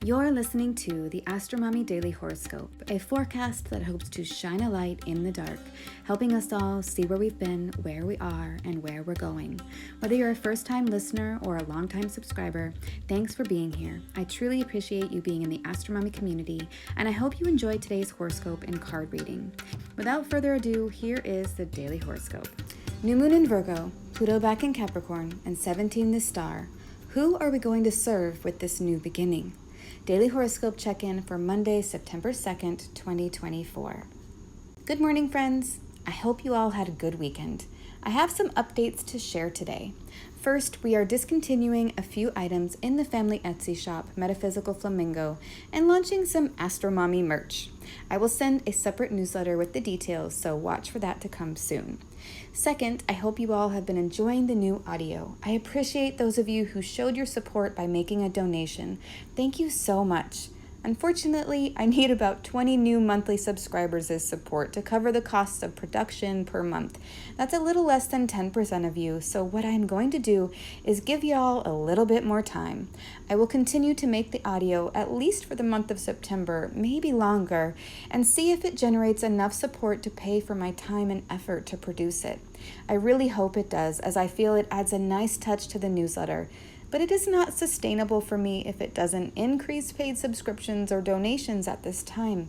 You're listening to the Astromommy Daily Horoscope, a forecast that hopes to shine a light in the dark, helping us all see where we've been, where we are, and where we're going. Whether you're a first-time listener or a long-time subscriber, thanks for being here. I truly appreciate you being in the Astromommy community, and I hope you enjoyed today's horoscope and card reading. Without further ado, here is the Daily Horoscope. New Moon in Virgo, Pluto back in Capricorn, and 17 the star. Who are we going to serve with this new beginning? Daily Horoscope Check-in for Monday, September 2nd, 2024. Good morning, friends. I hope you all had a good weekend. I have some updates to share today. First, we are discontinuing a few items in the family Etsy shop, Metaphysical Flamingo, and launching some Astromommy merch. I will send a separate newsletter with the details, so watch for that to come soon. Second, I hope you all have been enjoying the new audio. I appreciate those of you who showed your support by making a donation. Thank you so much. Unfortunately, I need about 20 new monthly subscribers as support to cover the costs of production per month. That's a little less than 10% of you, so what I'm going to do is give y'all a little bit more time. I will continue to make the audio at least for the month of September, maybe longer, and see if it generates enough support to pay for my time and effort to produce it. I really hope it does, as I feel it adds a nice touch to the newsletter. But it is not sustainable for me if it doesn't increase paid subscriptions or donations at this time.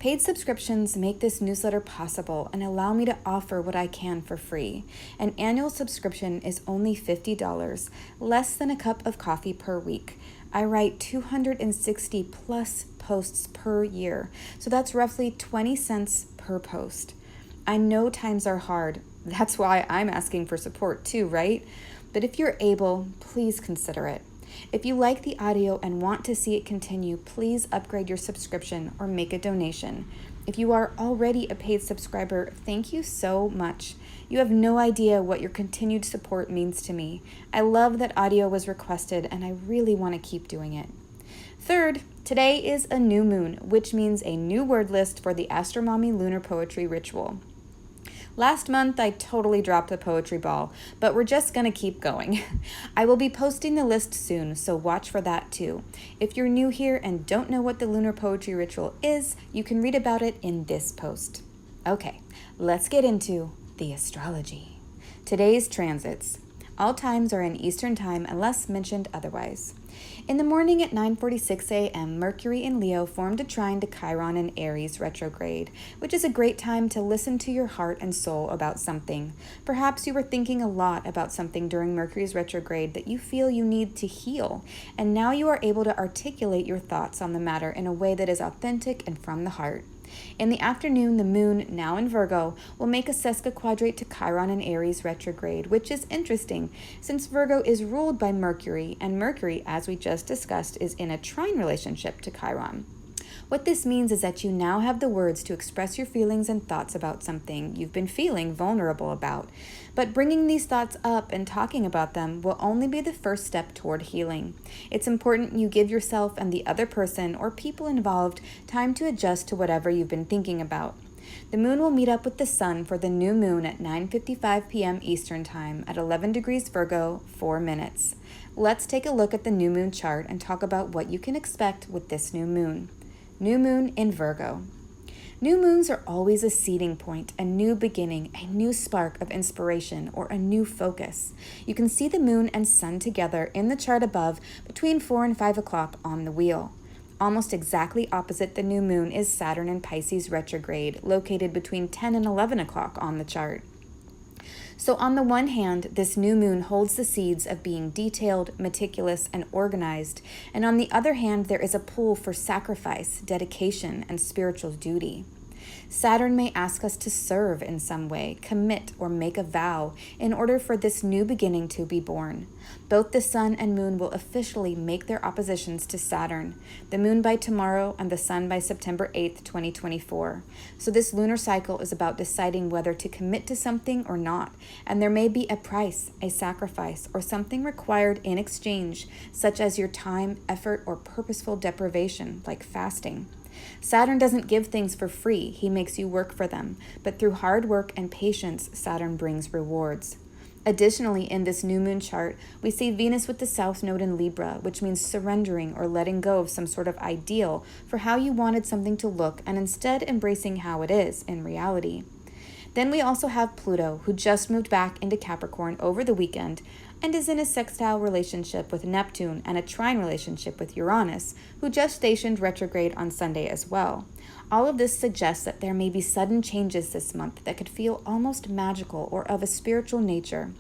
Paid subscriptions make this newsletter possible and allow me to offer what I can for free. An annual subscription is only $50, less than a cup of coffee per week. I write 260 plus posts per year, so that's roughly 20 cents per post. I know times are hard. That's why I'm asking for support too, right? But if you're able, please consider it. If you like the audio and want to see it continue, please upgrade your subscription or make a donation. If you are already a paid subscriber, thank you so much. You have no idea what your continued support means to me. I love that audio was requested, and I really want to keep doing it. Third, today is a new moon, which means a new word list for the Astromommy Lunar Poetry Ritual. Last month, I totally dropped the poetry ball, but we're just going to keep going. I will be posting the list soon, so watch for that too. If you're new here and don't know what the Lunar Poetry Ritual is, you can read about it in this post. Okay, let's get into the astrology. Today's transits. All times are in Eastern Time unless mentioned otherwise. In the morning at 9:46 a.m., Mercury in Leo formed a trine to Chiron in Aries retrograde, which is a great time to listen to your heart and soul about something. Perhaps you were thinking a lot about something during Mercury's retrograde that you feel you need to heal, and now you are able to articulate your thoughts on the matter in a way that is authentic and from the heart. In the afternoon, the moon, now in Virgo, will make a sesquiquadrate to Chiron in Aries retrograde, which is interesting since Virgo is ruled by Mercury, and Mercury, as we just discussed, is in a trine relationship to Chiron. What this means is that you now have the words to express your feelings and thoughts about something you've been feeling vulnerable about. But bringing these thoughts up and talking about them will only be the first step toward healing. It's important you give yourself and the other person or people involved time to adjust to whatever you've been thinking about. The moon will meet up with the sun for the new moon at 9:55 p.m. Eastern Time at 11 degrees Virgo, 4 minutes. Let's take a look at the new moon chart and talk about what you can expect with this new moon. New moon in Virgo. New moons are always a seeding point, a new beginning, a new spark of inspiration, or a new focus. You can see the moon and sun together in the chart above between 4 and 5 o'clock on the wheel. Almost exactly opposite the new moon is Saturn in Pisces retrograde, located between 10 and 11 o'clock on the chart. So on the one hand, this new moon holds the seeds of being detailed, meticulous, and organized, and on the other hand, there is a pull for sacrifice, dedication, and spiritual duty. Saturn may ask us to serve in some way, commit, or make a vow in order for this new beginning to be born. Both the sun and moon will officially make their oppositions to Saturn, the moon by tomorrow and the sun by September 8th, 2024. So this lunar cycle is about deciding whether to commit to something or not, and there may be a price, a sacrifice, or something required in exchange, such as your time, effort, or purposeful deprivation, like fasting. Saturn doesn't give things for free, he makes you work for them, but through hard work and patience, Saturn brings rewards. Additionally, in this new moon chart, we see Venus with the South Node in Libra, which means surrendering or letting go of some sort of ideal for how you wanted something to look and instead embracing how it is in reality. Then we also have Pluto, who just moved back into Capricorn over the weekend and is in a sextile relationship with Neptune and a trine relationship with Uranus, who just stationed retrograde on Sunday as well. All of this suggests that there may be sudden changes this month that could feel almost magical or of a spiritual nature.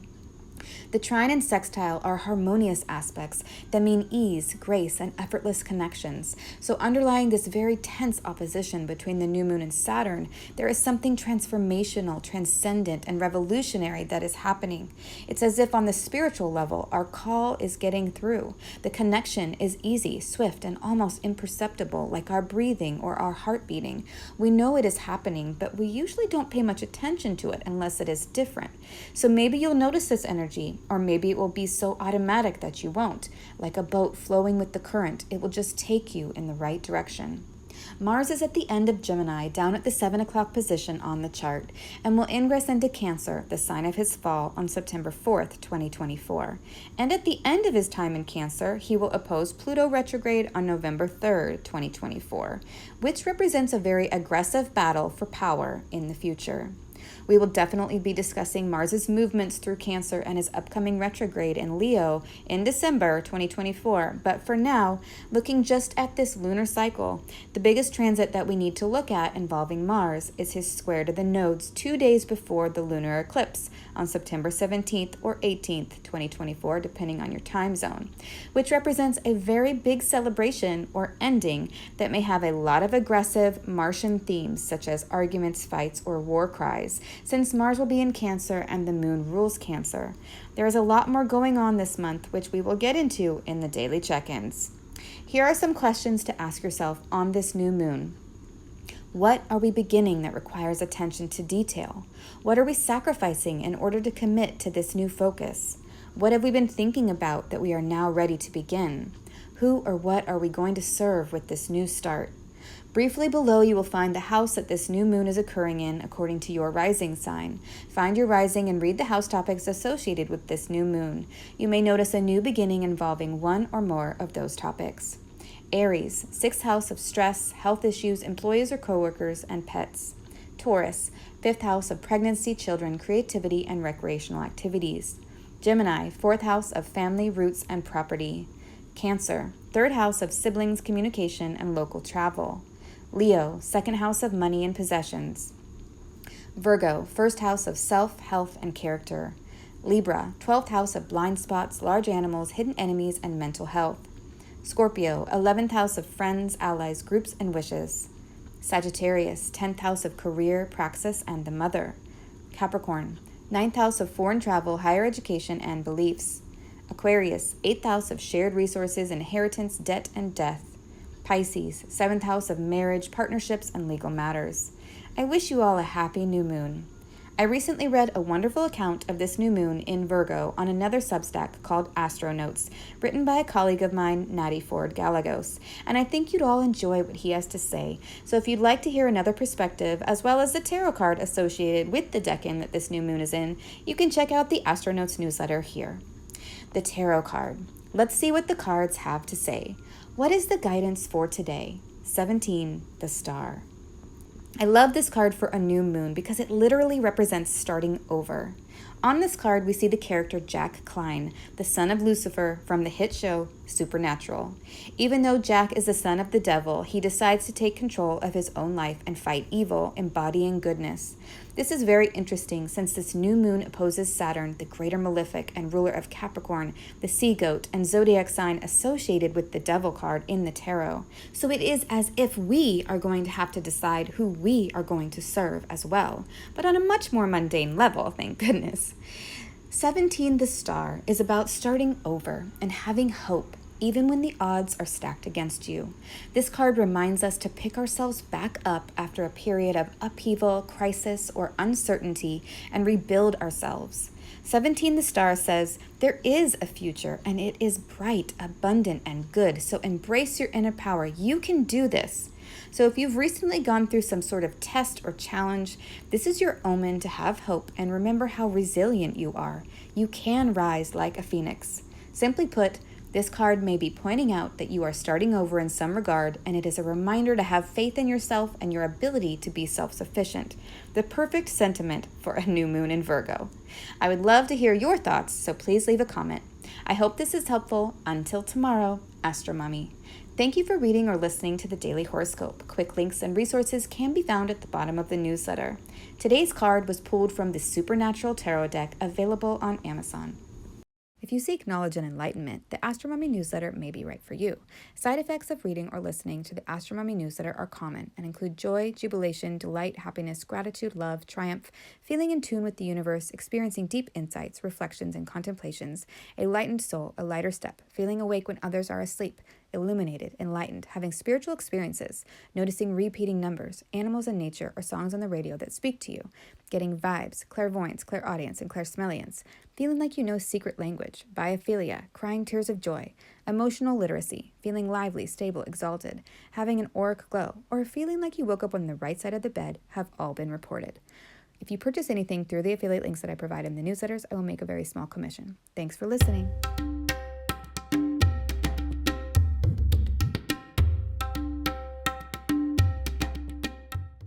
The trine and sextile are harmonious aspects that mean ease, grace, and effortless connections. So underlying this very tense opposition between the new moon and Saturn, there is something transformational, transcendent, and revolutionary that is happening. It's as if on the spiritual level, our call is getting through. The connection is easy, swift, and almost imperceptible, like our breathing or our heart beating. We know it is happening, but we usually don't pay much attention to it unless it is different. So maybe you'll notice this energy, or maybe it will be so automatic that you won't. Like a boat flowing with the current, it will just take you in the right direction. Mars is at the end of Gemini, down at the 7 o'clock position on the chart, and will ingress into Cancer, the sign of his fall, on September 4th, 2024. And at the end of his time in Cancer, he will oppose Pluto retrograde on November 3rd, 2024, which represents a very aggressive battle for power in the future. We will definitely be discussing Mars's movements through Cancer and his upcoming retrograde in Leo in December 2024. But for now, looking just at this lunar cycle, the biggest transit that we need to look at involving Mars is his square to the nodes 2 days before the lunar eclipse on September 17th or 18th, 2024, depending on your time zone, which represents a very big celebration or ending that may have a lot of aggressive Martian themes such as arguments, fights, or war cries, since Mars will be in Cancer and the moon rules Cancer. There is a lot more going on this month, which we will get into in the daily check-ins. Here are some questions to ask yourself on this new moon. What are we beginning that requires attention to detail? What are we sacrificing in order to commit to this new focus? What have we been thinking about that we are now ready to begin? Who or what are we going to serve with this new start? Briefly below, you will find the house that this new moon is occurring in according to your rising sign. Find your rising and read the house topics associated with this new moon. You may notice a new beginning involving one or more of those topics. Aries, 6th house of stress, health issues, employees or coworkers, and pets. Taurus, 5th house of pregnancy, children, creativity, and recreational activities. Gemini, 4th house of family, roots, and property. Cancer, 3rd house of siblings, communication, and local travel. Leo, 2nd house of money and possessions. Virgo, 1st house of self, health, and character. Libra, 12th house of blind spots, large animals, hidden enemies, and mental health. Scorpio, 11th house of friends, allies, groups, and wishes. Sagittarius, 10th house of career, praxis, and the mother. Capricorn, 9th house of foreign travel, higher education, and beliefs. Aquarius, 8th house of shared resources, inheritance, debt, and death. Pisces, 7th house of marriage, partnerships, and legal matters. I wish you all a happy new moon. I recently read a wonderful account of this new moon in Virgo on another Substack called Astronotes, written by a colleague of mine, Natty Ford Galagos, and I think you'd all enjoy what he has to say. So if you'd like to hear another perspective, as well as the tarot card associated with the decan that this new moon is in, you can check out the Astronotes newsletter here. The tarot card. Let's see what the cards have to say. What is the guidance for today? 17, the star. I love this card for a new moon because it literally represents starting over. On this card, we see the character Jack Klein, the son of Lucifer from the hit show Supernatural. Even though Jack is the son of the devil, he decides to take control of his own life and fight evil, embodying goodness. This is very interesting since this new moon opposes Saturn, the greater malefic and ruler of Capricorn, the sea goat, and zodiac sign associated with the devil card in the tarot. So it is as if we are going to have to decide who we are going to serve as well, but on a much more mundane level, thank goodness. 17, the star, is about starting over and having hope, even when the odds are stacked against you. This card reminds us to pick ourselves back up after a period of upheaval, crisis, or uncertainty and rebuild ourselves. 17, the star, says there is a future and it is bright, abundant, and good, so embrace your inner power. You can do this. So if you've recently gone through some sort of test or challenge, this is your omen to have hope and remember how resilient you are. You can rise like a phoenix. Simply put, this card may be pointing out that you are starting over in some regard, and it is a reminder to have faith in yourself and your ability to be self-sufficient. The perfect sentiment for a new moon in Virgo. I would love to hear your thoughts, so please leave a comment. I hope this is helpful. Until tomorrow, Astro Mommy. Thank you for reading or listening to the Daily Horoscope. Quick links and resources can be found at the bottom of the newsletter. Today's card was pulled from the Supernatural Tarot deck available on Amazon. If you seek knowledge and enlightenment, the Astronomy newsletter may be right for you. Side effects of reading or listening to the Astronomy newsletter are common and include joy, jubilation, delight, happiness, gratitude, love, triumph, feeling in tune with the universe, experiencing deep insights, reflections, and contemplations, a lightened soul, a lighter step, feeling awake when others are asleep, illuminated, enlightened, having spiritual experiences, noticing repeating numbers, animals in nature, or songs on the radio that speak to you, getting vibes, clairvoyance, clairaudience, and clairsmelliance, feeling like you know secret language, biophilia, crying tears of joy, emotional literacy, feeling lively, stable, exalted, having an auric glow, or feeling like you woke up on the right side of the bed have all been reported. If you purchase anything through the affiliate links that I provide in the newsletters, I will make a very small commission. Thanks for listening.